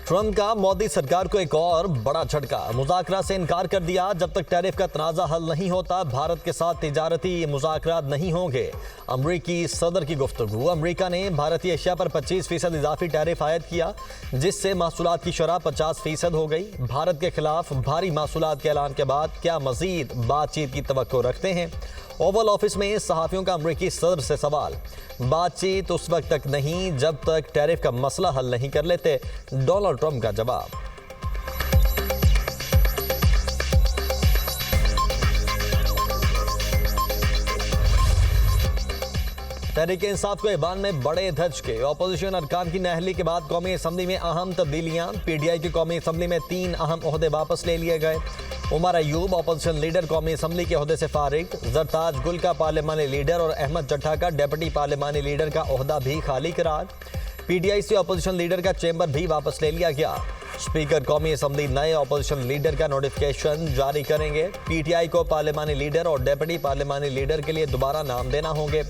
Trump का मोदी सरकार को एक और बड़ा झटका। मुज़ाकरा से इनकार कर दिया। जब तक टैरिफ का तनाज़ा हल नहीं होता भारत के साथ तिजारती मुज़ाकरात नहीं होंगे। अमरीकी सदर की गुफ्तगू। अमरीका ने भारतीय एशिया पर 25% इजाफी टैरिफ आयद किया, जिससे महसूलात की शरह 50% हो गई। भारत के खिलाफ भारी महसूलात के ऐलान के बाद क्या मजीद बातचीत की तवक्को रखते हैं? ओवल ऑफिस में सहाफियों का अमरीकी सदर से सवाल। बातचीत उस वक्त तक नहीं जब तक टैरिफ का मसला हल नहीं कर लेते, डोनाल्ड ट्रंप का जवाब। तहरीक इंसाफ को ईवान में बड़े धचके। ऑपोजिशन अरकान की नहली के बाद कौमी असम्बली में अहम तब्दीलियां। पीटीआई की कौमी असम्बली में 3 अहम ओहदे वापस ले लिए गए। उमर अयूब अपोजिशन लीडर कौमी असम्बली के ओहदे से फारिग। जरताज गुल का पार्लिमानी लीडर और अहमद चट्टा का डेप्यूटी पार्लिमानी लीडर का ओहदा भी खाली करार। पीटीआई से अपोजिशन लीडर का चैम्बर भी वापस ले लिया गया। स्पीकर कौमी असम्बली नए अपोजिशन लीडर का नोटिफिकेशन जारी करेंगे। पीटीआई को पार्लिमानी लीडर और डेप्यूटी पार्लिमानी लीडर के लिए दोबारा नाम देना होंगे।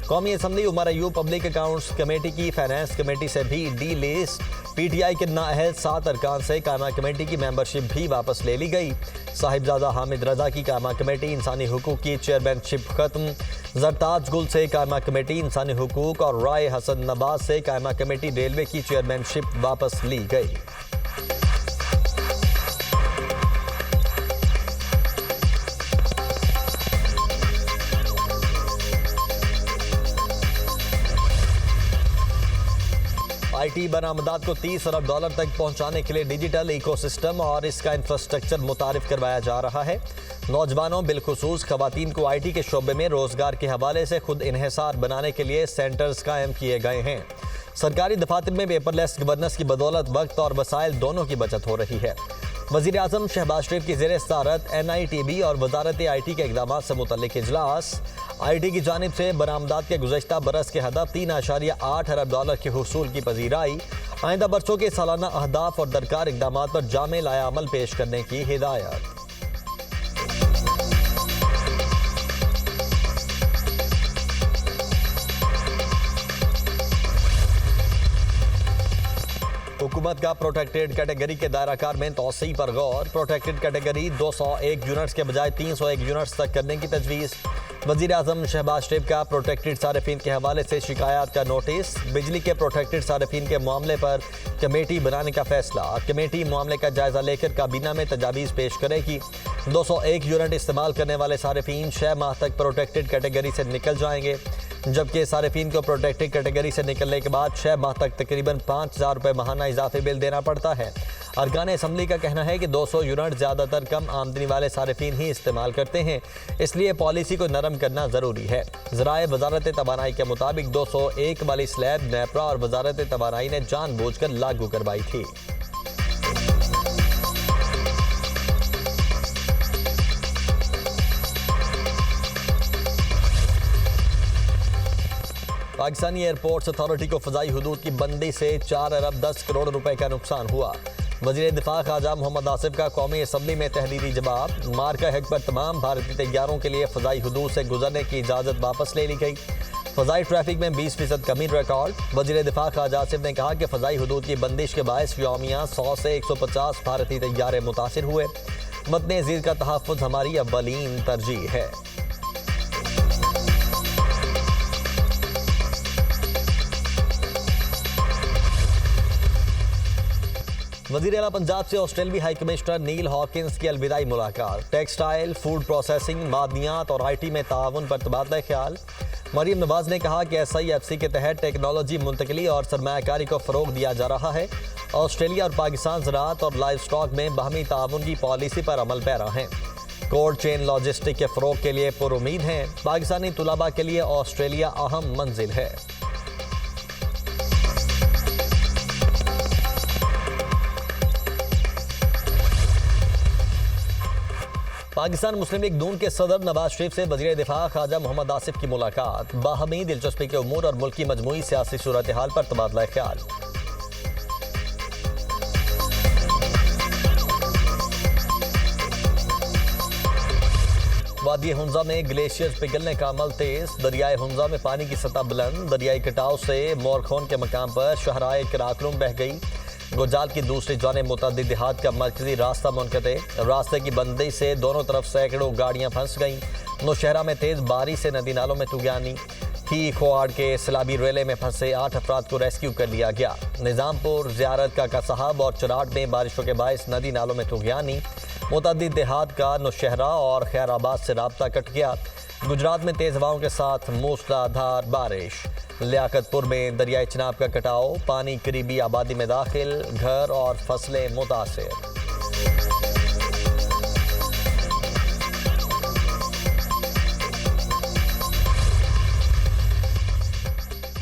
कौमी assembly Umar Ayub public accounts committee की फाइनेंस कमेटी से भी डी लिस्ट। पीटीआई के नाअहल 7 अरकान से कायमा कमेटी की मेंबरशिप भी वापस ले ली गई। साहिबजादा हामिद रजा की कायमा कमेटी इंसानी हुकूक की चेयरमैनशिप खत्म। जरताज गुल से कायमा कमेटी इंसानी हुकूक और राय हसन नवाज से कायमा कमेटी रेलवे की चेयरमैनशिप वापस ली गई। आईटी बरामदात को $30 अरब तक पहुंचाने के लिए डिजिटल इकोसिस्टम और इसका इंफ्रास्ट्रक्चर मुतारिफ करवाया जा रहा है। नौजवानों बिलखुसूस खवातीन को आईटी के शोबे में रोजगार के हवाले से खुद इन्हिसार बनाने के लिए सेंटर्स कायम किए गए हैं। सरकारी दफातर में पेपरलेस गवर्नेंस की बदौलत वक्त और वसाइल दोनों की बचत हो रही है। वज़ीर आज़म शहबाज शरीफ की ज़ेर सदारत NITB और वजारत आईटी के इक़दाम से मुतल्लिक इजलास। आईटी की जानिब से बरामदात के गुज़श्ता बरस के हदफ $3.8 अरब के हुसूल की पजीराई। आइंदा बरसों के सालाना अहदाफ और दरकार इक़दाम पर जामे लाया अमल पेश करने की हिदायत। हुकूमत का प्रोटेक्टेड कैटेगरी के दायराकार में तोसी पर गौर। प्रोटेक्टेड कैटेगरी 201 यूनिट्स के बजाय 301 यूनिट्स तक करने की तजवीज़। वज़ीर आज़म शहबाज शरीफ का प्रोटेक्टेड सारिफीन के हवाले से शिकायत का नोटिस। बिजली के प्रोटेक्टेड सारिफीन के मामले पर कमेटी बनाने का फैसला। कमेटी मामले का जायजा लेकर काबीना में तजावीज़ पेश करेगी। 201 यूनिट इस्तेमाल करने वाले सारिफीन 6 माह तक प्रोटेक्टेड कैटेगरी से निकल जाएंगे, जबकि सारिफीन को प्रोटेक्टेड कैटेगरी से निकलने के बाद 6 माह तक तकरीबन ₹5000 माहाना इजाफी बिल देना पड़ता है। अरकान असम्बली का कहना है कि 200 यूनिट ज़्यादातर कम आमदनी वाले सारिफीन ही इस्तेमाल करते हैं, इसलिए पॉलिसी को नरम करना ज़रूरी है। ज़राए वजारत तवानाई के मुताबिक 201 वाली स्लैब नेपरा और वजारत तवानाई ने जानबूझकर लागू करवाई थी। पाकिस्तानी एयरपोर्ट्स अथॉरिटी को फ़ज़ाई हुदूद की बंदी से 4 अरब 10 करोड़ रुपए का नुकसान हुआ। वज़ीर दिफा ख़ाजा मोहम्मद आसिफ का कौमी असम्बली में तहरीरी जवाब। मार्का हक पर तमाम भारतीय तैयारों के लिए फ़ज़ाई हुदूद से गुजरने की इजाज़त वापस ले ली गई। फ़ज़ाई ट्रैफिक में 20% कमी रिकॉर्ड। वज़ीर दिफा ख़ाजा आसिफ ने कहा कि फ़ज़ाई हुदूद की बंदिश के बायस यौमिया 100 से 150 भारतीय तैयारे मुतासिर हुए। वतन अज़ीज़ का तहफ़्फ़ुज़ हमारी अव्वलीन तरजीह है। वज़ीर आला पंजाब से ऑस्ट्रेलियाई हाई कमिश्नर नील हॉकिंस की अलविदाई मुलाकात। टेक्सटाइल, फूड प्रोसेसिंग, मादनियात और आईटी में ताउन पर तबादला ख्याल। मरीम नवाज ने कहा कि SIFC के तहत टेक्नोलॉजी मुंतकली और सरमायाकारी को फ़रोग दिया जा रहा है। ऑस्ट्रेलिया और पाकिस्तान ज़राअत और लाइव स्टॉक में बाहमी ताउन की पॉलिसी पर अमल पैरा हैं। कोल्ड चेन लॉजिस्टिक के फ़रोग के लिए पुरुमीद हैं। पाकिस्तानी तुलबा के लिए ऑस्ट्रेलिया अहम मंजिल है। पाकिस्तान मुस्लिम लीग नून के सदर नवाज शरीफ से वज़ीर दिफा ख़ाजा मोहम्मद आसिफ की मुलाकात। बाहमी दिलचस्पी के उमूर और मुल्की मजमूई सियासी सूरत हाल पर तबादला ख्याल। वादी हुंजा में ग्लेशियर्स पिघलने का अमल तेज। दरियाए हुंजा में पानी की सतह बुलंद। दरियाई कटाव से मोरखोन के मकाम पर शहराए कराकलुम बह गई। गुजाल की दूसरी जानिब मुतअद्दिद देहात का मरकजी रास्ता मुनक़ते। रास्ते की बंदी से दोनों तरफ सैकड़ों गाड़ियां फंस गईं। नौशहरा में तेज बारिश से नदी नालों में तुगयानी। ही खोआड़ के सलाबी रेले में फंसे 8 अफराद को रेस्क्यू कर लिया गया। निज़ामपुर, ज़ियारत का कसहाब और चराट में बारिशों के बायस नदी नालों में तुगयानी। मुतअद्दिद देहात का नौशहरा और खैराबाद से राब्ता कट गया। गुजरात में तेज हवाओं के साथ मूसलाधार बारिश। लियाकतपुर में दरियाई चिनाब का कटाव, पानी करीबी आबादी में दाखिल, घर और फसलें मुतासिर।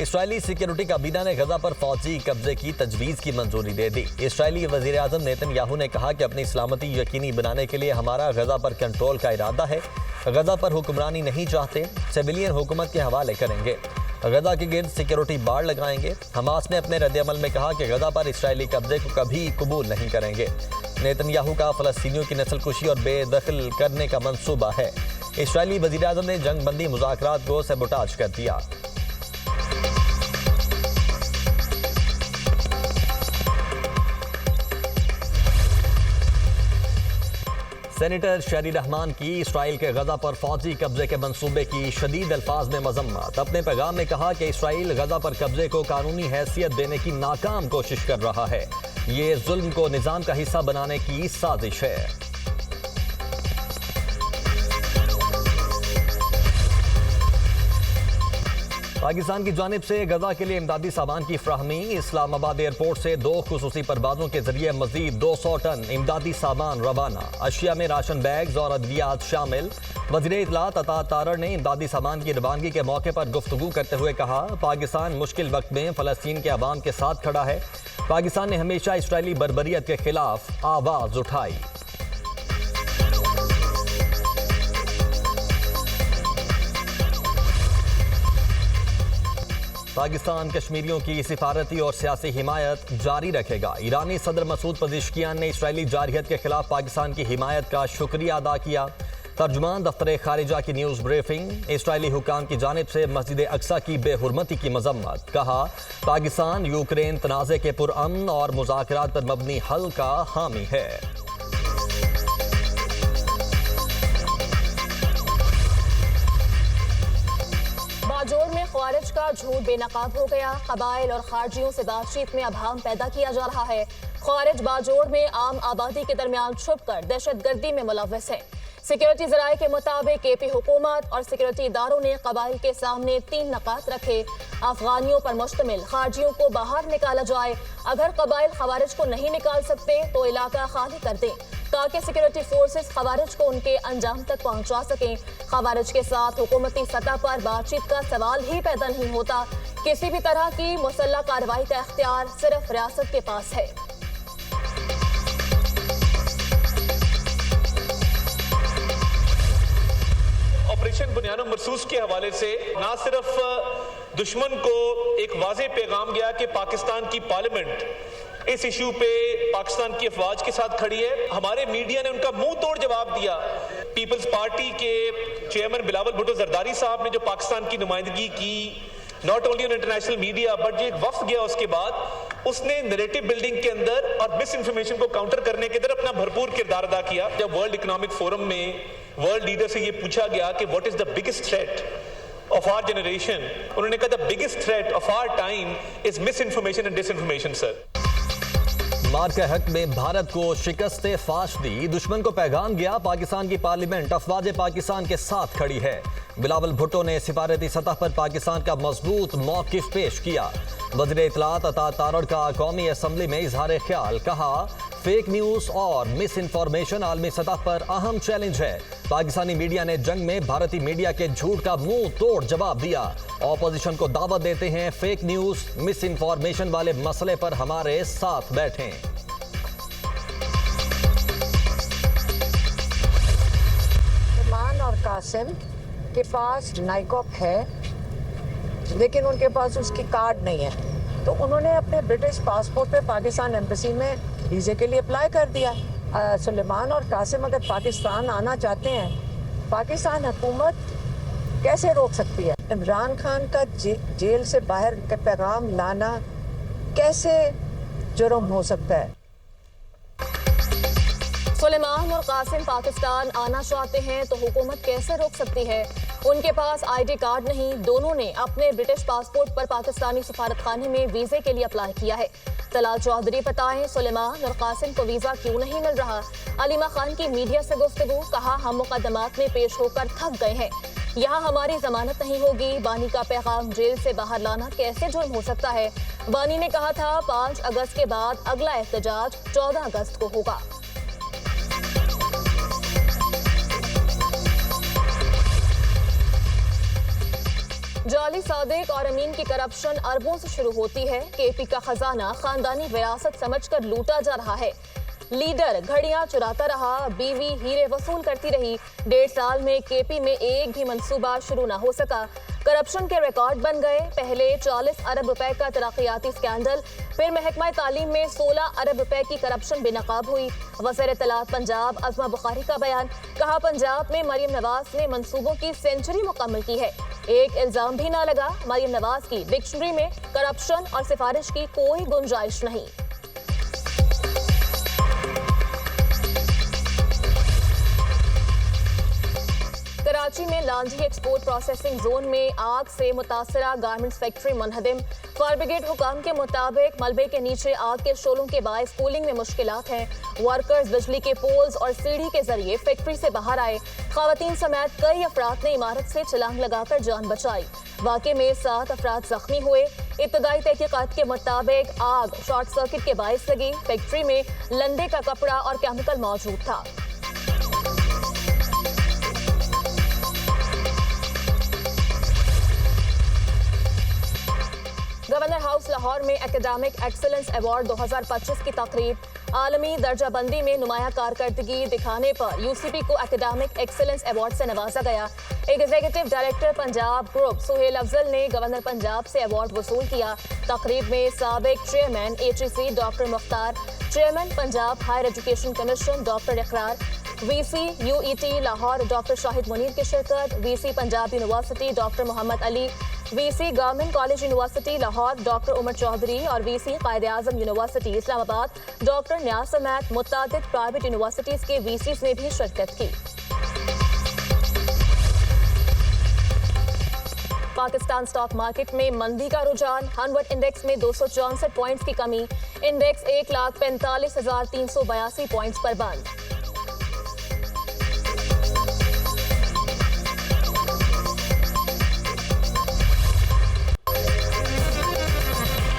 इसराइली सिक्योरिटी काबीना ने गजा पर फौजी कब्जे की तजवीज़ की मंजूरी दे दी। इसराइली वज़ीर आज़म नेतन्याहू ने कहा कि अपनी सलामती यकीनी बनाने के लिए हमारा गजा पर कंट्रोल का इरादा है। गजा पर हुक्मरानी नहीं चाहते, सिविलियन हुकूमत के हवाले करेंगे। गजा के गिर्द सिक्योरिटी बाड़ लगाएंगे। हमास ने अपने रद्द-ए-अमल में कहा कि गजा पर इसराइली कब्जे को कभी कबूल नहीं करेंगे। नेतन्याहू का फ़लस्तीनियों की नस्लकुशी और बेदखल करने का मंसूबा है। इसराइली वज़ीर आज़म ने जंग बंदी मुज़ाकरात को सबोटाज कर दिया। सेनेटर शहरी रहमान की इसराइल के गजा पर फौजी कब्जे के मंसूबे की शदीद अल्फाज में मजम्मत। अपने पैगाम में कहा कि इसराइल गजा पर कब्जे को कानूनी हैसियत देने की नाकाम कोशिश कर रहा है। ये जुल्म को निजाम का हिस्सा बनाने की साजिश है। पाकिस्तान की जानिब से गजा के लिए इमदादी सामान की फ्राहमी। इस्लामाबाद एयरपोर्ट से 2 खुसूसी परवाजों के जरिए मजीद 200 टन इमदादी सामान रवाना। अशिया में राशन बैग्स और अद्वियात शामिल। वज़ीर इत्तलात अता तारड़ ने इमदादी सामान की रवानगी के मौके पर गुफ्तगू करते हुए कहा, पाकिस्तान मुश्किल वक्त में फ़लस्तीन के अवाम के साथ खड़ा है। पाकिस्तान ने हमेशा इसराइली बर्बरियत के खिलाफ आवाज़ उठाई। पाकिस्तान कश्मीरियों की सिफारती और सियासी हिमायत जारी रखेगा। ईरानी सदर मसूद पज़ेश्कियान ने इसराइली जारहियत के खिलाफ पाकिस्तान की हिमायत का शुक्रिया अदा किया। तर्जुमान दफ्तर खारिजा की न्यूज़ ब्रीफिंग। इसराइली हुकाम की जानिब से मस्जिद अक्सा की बेहुरमती की मजम्मत। कहा, पाकिस्तान यूक्रेन तनाज़े के पुरअमन और मुज़ाकरात पर मबनी हल का हामी है। बाजोड़ में ख्वारिज का झूठ बेनकाब हो गया। कबाइल और खारजियों से बातचीत में अभाम पैदा किया जा रहा है। ख्वारिज बाजोड़ में आम आबादी के दरमियान छुपकर दहशतगर्दी में मुलव्वस है। सिक्योरिटी ज़राए के मुताबिक केपी हुकूमत और सिक्योरिटी इदारों ने कबाइल के सामने 3 नकात रखे। अफगानियों पर मुश्तमिल खारजियों को बाहर निकाला जाए। अगर कबाइल खवारिज को नहीं निकाल सकते तो इलाका खाली कर दें ताकि सिक्योरिटी फोर्सेस खवारिज को उनके अंजाम तक पहुंचा सकें। खवारिज के साथ हुकूमती सतह पर बातचीत का सवाल ही पैदा नहीं होता। किसी भी तरह की मुसल्लह कार्रवाई का इख्तियार सिर्फ रियासत के पास है। ऑपरेशन बुनियाद मरसूस के हवाले से ना सिर्फ दुश्मन को एक वाज़ेह पैगाम गया कि पाकिस्तान की पार्लियामेंट इस इशू पे पाकिस्तान की अफवाज के साथ खड़ी है, हमारे मीडिया ने उनका मुंह तोड़ जवाब दिया। पीपल्स पार्टी के चेयरमैन बिलावल भुट्टो जरदारी साहब ने जो पाकिस्तान की नुमाइंदगी की, not only on international media but जो एक वफ्द गया उसके बाद, उसने नैरेटिव बिल्डिंग के अंदर और मिस इन्फॉर्मेशन को काउंटर करने के अंदर अपना भरपूर किरदार अदा किया। जब वर्ल्ड इकोनॉमिक फोरम में वर्ल्ड लीडर से ये पूछा गया कि what is the biggest threat of our generation, उन्होंने कहा the biggest threat of our time is misinformation and disinformation. Sir, मार के हक में भारत को शिकस्त फाश दी। दुश्मन को पैगाम गया, पाकिस्तान की पार्लियामेंट अफवाज पाकिस्तान के साथ खड़ी है। बिलावल भुट्टो ने सिफारती सतह पर पाकिस्तान का मजबूत मौकिफ पेश किया। वज़ीर इत्तलात अता तारड़ का कौमी असम्बली में इजहार ख्याल। कहा, फेक न्यूज़ और मिस इन्फॉर्मेशन आलमी सतह पर अहम चैलेंज है। पाकिस्तानी मीडिया ने जंग में भारतीय मीडिया के झूठ का मुंह तोड़ जवाब दिया। ऑपोजिशन को दावत देते हैं, फेक न्यूज़ मिस इन्फॉर्मेशन वाले मसले पर हमारे साथ बैठें। सलमान और कासिम के पास नाइकॉप है लेकिन उनके पास उसकी कार्ड नहीं है, तो उन्होंने अपने ब्रिटिश पासपोर्ट पे पाकिस्तान एम्बेसी में वीज़े के लिए अप्लाई कर दिया। सुलेमान और कासिम अगर पाकिस्तान आना चाहते हैं, पाकिस्तान हुकूमत कैसे रोक सकती है? इमरान खान का जेल से बाहर का पैगाम लाना कैसे जुर्म हो सकता है। सुलेमान और कासिम पाकिस्तान आना चाहते हैं तो हुकूमत कैसे रोक सकती है? उनके पास आईडी कार्ड नहीं। दोनों ने अपने ब्रिटिश पासपोर्ट पर पाकिस्तानी सफारतखाने में वीजे के लिए अप्लाई किया है। तलाल चौधरी बताएं, सुलेमान और कासिम को वीजा क्यों नहीं मिल रहा? अलीमा खान की मीडिया से गुफ्तगू, कहा हम मुकदमात में पेश होकर थक गए हैं, यहाँ हमारी जमानत नहीं होगी। बानी का पैगाम जेल से बाहर लाना कैसे जुर्म हो सकता है? बानी ने कहा था 5 अगस्त के बाद अगला एहतजाज 14 अगस्त को होगा। जाली सादिक और अमीन की करप्शन अरबों से शुरू होती है। केपी का खजाना खानदानी विरासत समझकर लूटा जा रहा है। लीडर घड़ियां चुराता रहा, बीवी हीरे वसूल करती रही। 1.5 साल में केपी में एक भी मंसूबा शुरू ना हो सका। करप्शन के रिकॉर्ड बन गए। पहले 40 अरब रुपए का तरक्याती स्कैंडल, फिर महकमा तालीम में 16 अरब रुपए की करप्शन बेनकाब हुई। वज़ीर इत्तलात पंजाब अज़मा बुखारी का बयान, कहा पंजाब में मरियम नवाज ने मंसूबों की सेंचुरी मुकम्मल की है। एक इल्जाम भी ना लगा। मरियम नवाज की डिक्शनरी में करप्शन और सिफारिश की कोई गुंजाइश नहीं। कराची में लांझी एक्सपोर्ट प्रोसेसिंग जोन में आग से मुतासरा गारमेंट्स फैक्ट्री मुनहदिम। फायर ब्रिगेड हुकाम के मुताबिक मलबे के नीचे आग के शोलों के बायस कूलिंग में मुश्किलात हैं। वर्कर्स बिजली के पोल्स और सीढ़ी के जरिए फैक्ट्री से बाहर आए। खवातीन समेत कई अफराद ने इमारत से छलांग लगाकर जान बचाई। वाक़े में 7 अफराद जख्मी हुए। इब्तदाई तहकीकात के मुताबिक आग शॉर्ट सर्किट के बायस लगी। फैक्ट्री में लंदे का कपड़ा और केमिकल मौजूद था। गवर्नर हाउस लाहौर में एकेडमिक एक्सीलेंस अवार्ड 2025 की तकरीब। आलमी दर्जाबंदी में नुमाया कारकर्दगी दिखाने पर यूसीपी को एकेडमिक एक्सीलेंस अवार्ड से नवाजा गया। Executive director Punjab group Sohail Afzal ने गवर्नर पंजाब से अवार्ड वसूल किया। तकरीब में साबिक chairman HEC doctor Mukhtar, chairman Punjab higher education commission doctor Iqrar, VC UET Lahore doctor Shahid Munir की शिरकत। VC Punjab university doctor Mohammad Ali, VC government college university Lahore doctor Umar Chaudhry और VC Quaid-e Azam university Islamabad doctor Niaz समेत मुतादिद प्राइवेट यूनिवर्सिटीज के वीसीज ने भी शिरकत की। पाकिस्तान स्टॉक मार्केट में मंदी का रुझान। हनवर्ड इंडेक्स में 264 पॉइंट्स की कमी। इंडेक्स 1,45,382 पॉइंट्स पर बंद।